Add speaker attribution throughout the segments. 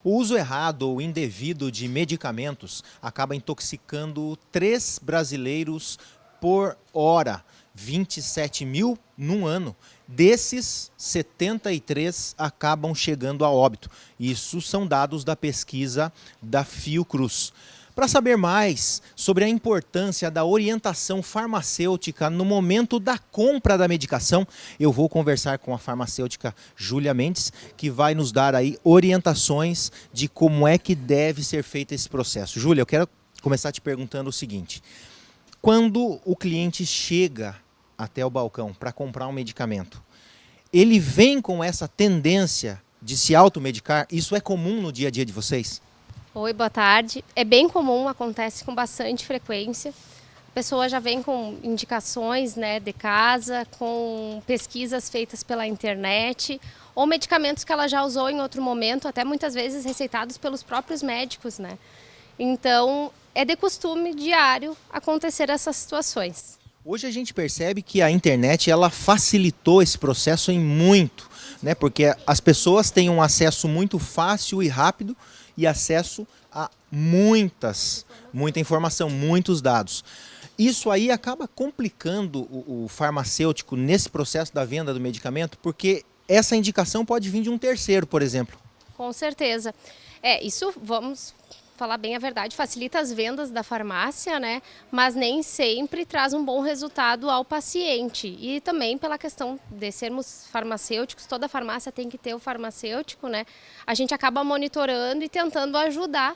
Speaker 1: O uso errado ou indevido de medicamentos acaba intoxicando 3 brasileiros por hora, 27 mil num ano. Desses, 73 acabam chegando a óbito. Isso são dados da pesquisa da Fiocruz. Para saber mais sobre a importância da orientação farmacêutica no momento da compra da medicação, eu vou conversar com a farmacêutica Júlia Mendes, que vai nos dar aí orientações de como é que deve ser feito esse processo. Júlia, eu quero começar te perguntando o seguinte: quando o cliente chega até o balcão para comprar um medicamento, ele vem com essa tendência de se automedicar? Isso é comum no dia a dia de vocês?
Speaker 2: Oi, boa tarde. É bem comum, acontece com bastante frequência. A pessoa já vem com indicações, né, de casa, com pesquisas feitas pela internet, ou medicamentos que ela já usou em outro momento, até muitas vezes receitados pelos próprios médicos, né? Então, é de costume diário acontecer essas situações.
Speaker 1: Hoje a gente percebe que a internet ela facilitou esse processo em muito, né? Porque as pessoas têm um acesso muito fácil e rápido e acesso a muita informação, muitos dados. Isso aí acaba complicando o farmacêutico nesse processo da venda do medicamento, porque essa indicação pode vir de um terceiro, por exemplo.
Speaker 2: Com certeza. Isso, vamos falar bem a verdade, facilita as vendas da farmácia, né? Mas nem sempre traz um bom resultado ao paciente. E também pela questão de sermos farmacêuticos, toda farmácia tem que ter o farmacêutico, né? A gente acaba monitorando e tentando ajudar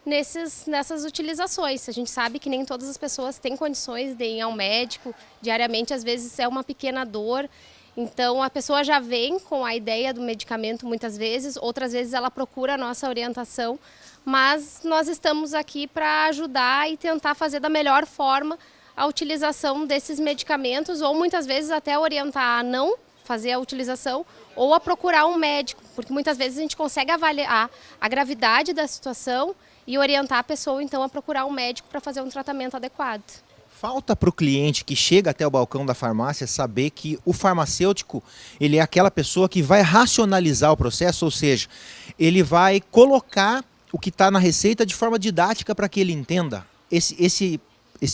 Speaker 2: nessas utilizações. A gente sabe que nem todas as pessoas têm condições de ir ao médico diariamente, às vezes é uma pequena dor. Então, a pessoa já vem com a ideia do medicamento muitas vezes, outras vezes ela procura a nossa orientação, mas nós estamos aqui para ajudar e tentar fazer da melhor forma a utilização desses medicamentos, ou muitas vezes até orientar a não fazer a utilização ou a procurar um médico, porque muitas vezes a gente consegue avaliar a gravidade da situação e orientar a pessoa então a procurar um médico para fazer um tratamento adequado.
Speaker 1: Falta para o cliente que chega até o balcão da farmácia saber que o farmacêutico ele é aquela pessoa que vai racionalizar o processo, ou seja, ele vai colocar o que está na receita de forma didática para que ele entenda. Esse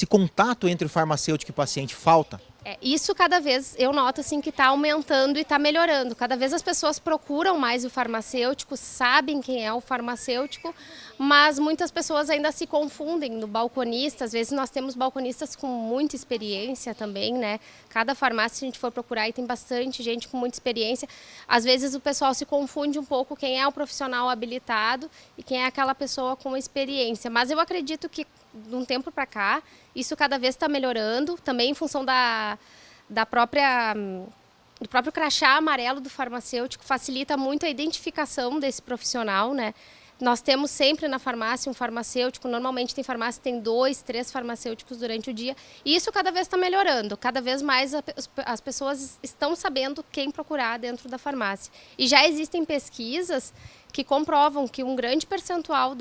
Speaker 1: contato entre o farmacêutico e o paciente falta.
Speaker 2: Isso cada vez eu noto assim que está aumentando e está melhorando. Cada vez as pessoas procuram mais o farmacêutico, sabem quem é o farmacêutico, mas muitas pessoas ainda se confundem no balconista. Às vezes nós temos balconistas com muita experiência também, né? Cada farmácia, se a gente for procurar, e tem bastante gente com muita experiência. Às vezes o pessoal se confunde um pouco quem é o profissional habilitado e quem é aquela pessoa com experiência. Mas eu acredito que de um tempo para cá, isso cada vez está melhorando, também em função do próprio crachá amarelo do farmacêutico, facilita muito a identificação desse profissional, né? Nós temos sempre na farmácia um farmacêutico, normalmente tem farmácia que tem 2, 3 farmacêuticos durante o dia, e isso cada vez está melhorando, cada vez mais as pessoas estão sabendo quem procurar dentro da farmácia. E já existem pesquisas que comprovam que um grande percentual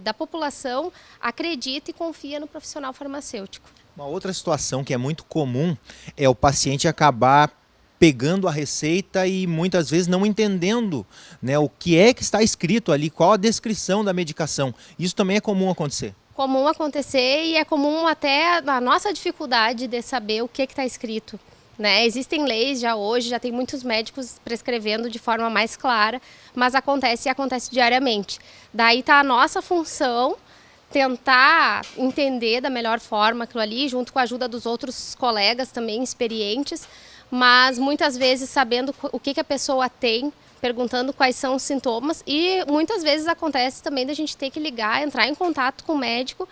Speaker 2: da população acredita e confia no profissional farmacêutico.
Speaker 1: Uma outra situação que é muito comum é o paciente acabar pegando a receita e muitas vezes não entendendo, né, o que é que está escrito ali, qual a descrição da medicação. Isso também é comum acontecer.
Speaker 2: Comum acontecer e é comum até a nossa dificuldade de saber o que está escrito. Né? Existem leis já hoje, já tem muitos médicos prescrevendo de forma mais clara, mas acontece e acontece diariamente. Daí está a nossa função tentar entender da melhor forma aquilo ali, junto com a ajuda dos outros colegas também experientes, mas muitas vezes sabendo o que a pessoa tem, perguntando quais são os sintomas, e muitas vezes acontece também da gente ter que ligar, entrar em contato com o médico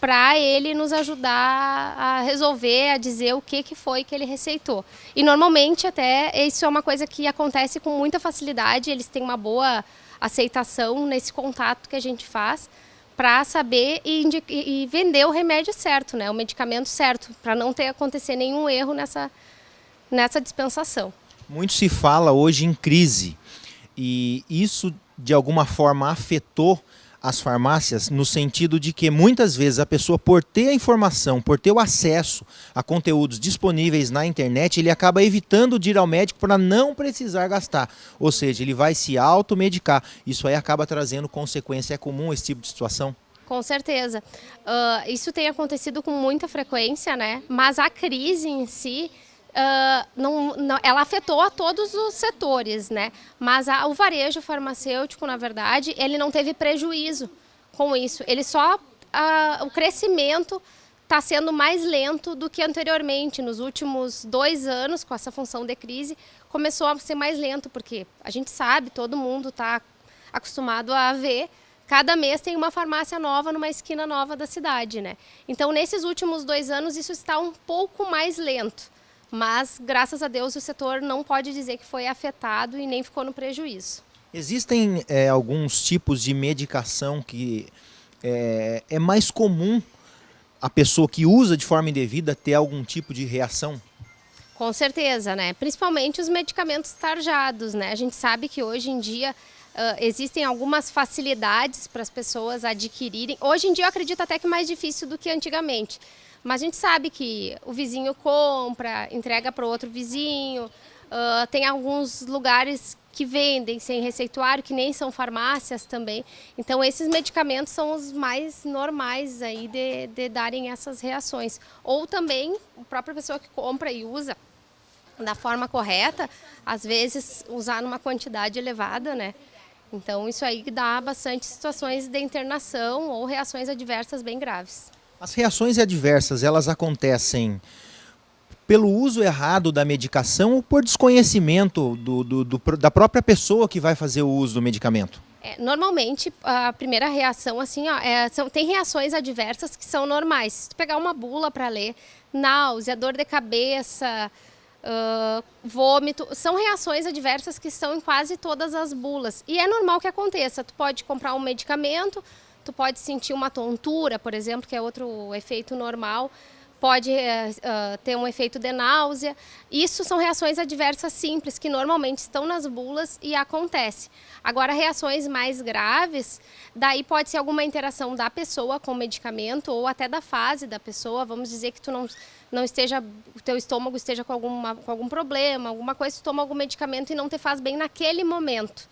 Speaker 2: para ele nos ajudar a resolver, a dizer o que foi que ele receitou. E normalmente até isso é uma coisa que acontece com muita facilidade, eles têm uma boa aceitação nesse contato que a gente faz para saber e vender o remédio certo, né? O medicamento certo, para não acontecer nenhum erro nessa dispensação.
Speaker 1: Muito se fala hoje em crise e isso de alguma forma afetou as farmácias no sentido de que muitas vezes a pessoa, por ter a informação, por ter o acesso a conteúdos disponíveis na internet, ele acaba evitando de ir ao médico para não precisar gastar. Ou seja, ele vai se automedicar. Isso aí acaba trazendo consequência. É comum esse tipo de situação?
Speaker 2: Com certeza. Isso tem acontecido com muita frequência, né? Mas a crise em si, ela afetou a todos os setores, né? Mas o varejo farmacêutico, na verdade, ele não teve prejuízo com isso. Ele só, o crescimento está sendo mais lento do que anteriormente. Nos últimos 2 anos, com essa função de crise, começou a ser mais lento, porque a gente sabe, todo mundo está acostumado a ver, cada mês tem uma farmácia nova numa esquina nova da cidade, né? Então, nesses últimos 2 anos, isso está um pouco mais lento. Mas, graças a Deus, o setor não pode dizer que foi afetado e nem ficou no prejuízo.
Speaker 1: Existem alguns tipos de medicação que é mais comum a pessoa que usa de forma indevida ter algum tipo de reação?
Speaker 2: Com certeza, né? Principalmente os medicamentos tarjados, né? A gente sabe que hoje em dia existem algumas facilidades para as pessoas adquirirem. Hoje em dia eu acredito até que mais difícil do que antigamente. Mas a gente sabe que o vizinho compra, entrega para o outro vizinho. Tem alguns lugares que vendem sem receituário, que nem são farmácias também. Então, esses medicamentos são os mais normais aí de darem essas reações. Ou também, a própria pessoa que compra e usa da forma correta, às vezes usar numa quantidade elevada, né? Então, isso aí dá bastante situações de internação ou reações adversas bem graves.
Speaker 1: As reações adversas, elas acontecem pelo uso errado da medicação ou por desconhecimento da própria pessoa que vai fazer o uso do medicamento?
Speaker 2: Normalmente, a primeira reação, assim, tem reações adversas que são normais. Se tu pegar uma bula para ler, náusea, dor de cabeça, vômito, são reações adversas que estão em quase todas as bulas. E é normal que aconteça. Tu pode comprar um medicamento, tu pode sentir uma tontura, por exemplo, que é outro efeito normal. Pode ter um efeito de náusea. Isso são reações adversas simples, que normalmente estão nas bulas e acontece. Agora, reações mais graves, daí pode ser alguma interação da pessoa com o medicamento ou até da fase da pessoa. Vamos dizer que tu não esteja, o teu estômago esteja com algum problema, alguma coisa, tu toma algum medicamento e não te faz bem naquele momento,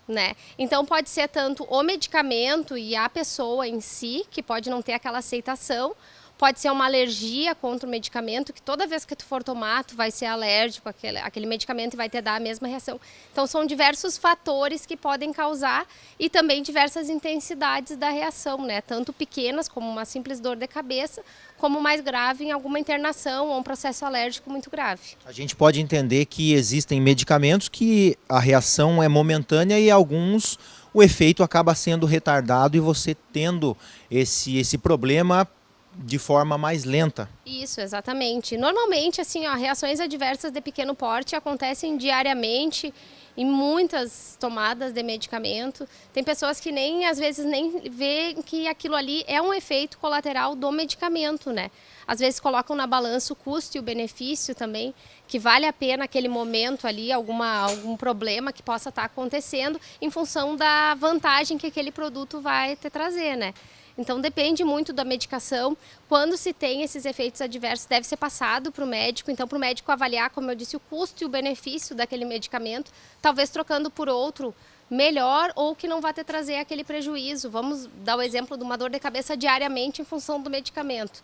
Speaker 2: né? Então pode ser tanto o medicamento e a pessoa em si, que pode não ter aquela aceitação. Pode ser uma alergia contra o medicamento, que toda vez que tu for tomar, tu vai ser alérgico àquele medicamento e vai te dar a mesma reação. Então, são diversos fatores que podem causar e também diversas intensidades da reação, né? Tanto pequenas, como uma simples dor de cabeça, como mais grave em alguma internação ou um processo alérgico muito grave.
Speaker 1: A gente pode entender que existem medicamentos que a reação é momentânea e alguns o efeito acaba sendo retardado e você tendo esse problema de forma mais lenta.
Speaker 2: Isso, exatamente. Normalmente, assim, reações adversas de pequeno porte acontecem diariamente em muitas tomadas de medicamento. Tem pessoas que às vezes nem veem que aquilo ali é um efeito colateral do medicamento, né? Às vezes colocam na balança o custo e o benefício também, que vale a pena aquele momento ali, algum problema que possa estar acontecendo em função da vantagem que aquele produto vai te trazer, né? Então, depende muito da medicação. Quando se tem esses efeitos adversos, deve ser passado para o médico. Então, para o médico avaliar, como eu disse, o custo e o benefício daquele medicamento, talvez trocando por outro melhor ou que não vai te trazer aquele prejuízo. Vamos dar o exemplo de uma dor de cabeça diariamente em função do medicamento,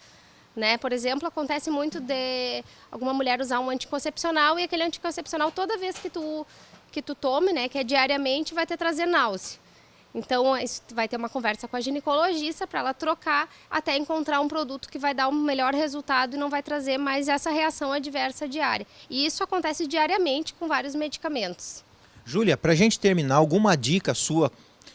Speaker 2: né? Por exemplo, acontece muito de alguma mulher usar um anticoncepcional e aquele anticoncepcional, toda vez que tu tome, né, que é diariamente, vai te trazer náusea. Então, isso vai ter uma conversa com a ginecologista para ela trocar até encontrar um produto que vai dar um melhor resultado e não vai trazer mais essa reação adversa diária. E isso acontece diariamente com vários medicamentos.
Speaker 1: Júlia, para a gente terminar, alguma dica sua,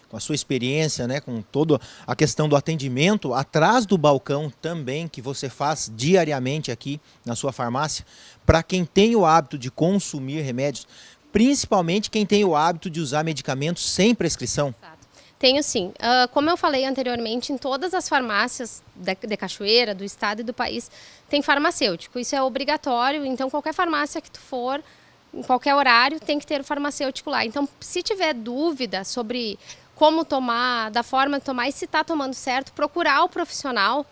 Speaker 1: com a sua experiência, né, com toda a questão do atendimento, atrás do balcão também, que você faz diariamente aqui na sua farmácia, para quem tem o hábito de consumir remédios, principalmente quem tem o hábito de usar medicamentos sem prescrição?
Speaker 2: Tenho sim. Como eu falei anteriormente, em todas as farmácias de Cachoeira, do estado e do país, tem farmacêutico. Isso é obrigatório, então qualquer farmácia que tu for, em qualquer horário, tem que ter o farmacêutico lá. Então, se tiver dúvida sobre como tomar, da forma de tomar e se está tomando certo, procurar o profissional.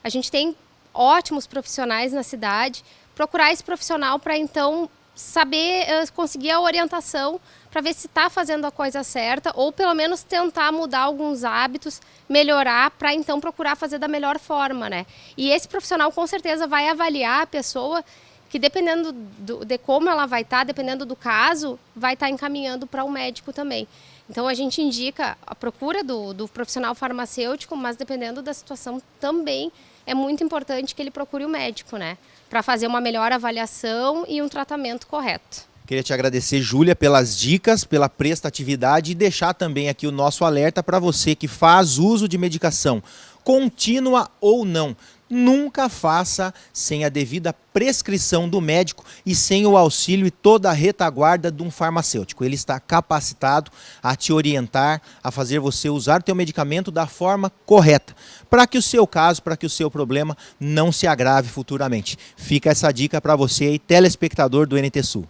Speaker 2: A gente tem ótimos profissionais na cidade, procurar esse profissional para então saber, conseguir a orientação para ver se está fazendo a coisa certa ou pelo menos tentar mudar alguns hábitos, melhorar para então procurar fazer da melhor forma, né? E esse profissional com certeza vai avaliar a pessoa que dependendo de como ela vai estar, dependendo do caso, vai estar encaminhando para um médico também. Então a gente indica a procura do profissional farmacêutico, mas dependendo da situação também é muito importante que ele procure o médico, né? Para fazer uma melhor avaliação e um tratamento correto.
Speaker 1: Queria te agradecer, Júlia, pelas dicas, pela prestatividade e deixar também aqui o nosso alerta para você que faz uso de medicação, contínua ou não. Nunca faça sem a devida prescrição do médico e sem o auxílio e toda a retaguarda de um farmacêutico. Ele está capacitado a te orientar, a fazer você usar o teu medicamento da forma correta, para que o seu caso, para que o seu problema não se agrave futuramente. Fica essa dica para você aí, telespectador do NT Sul.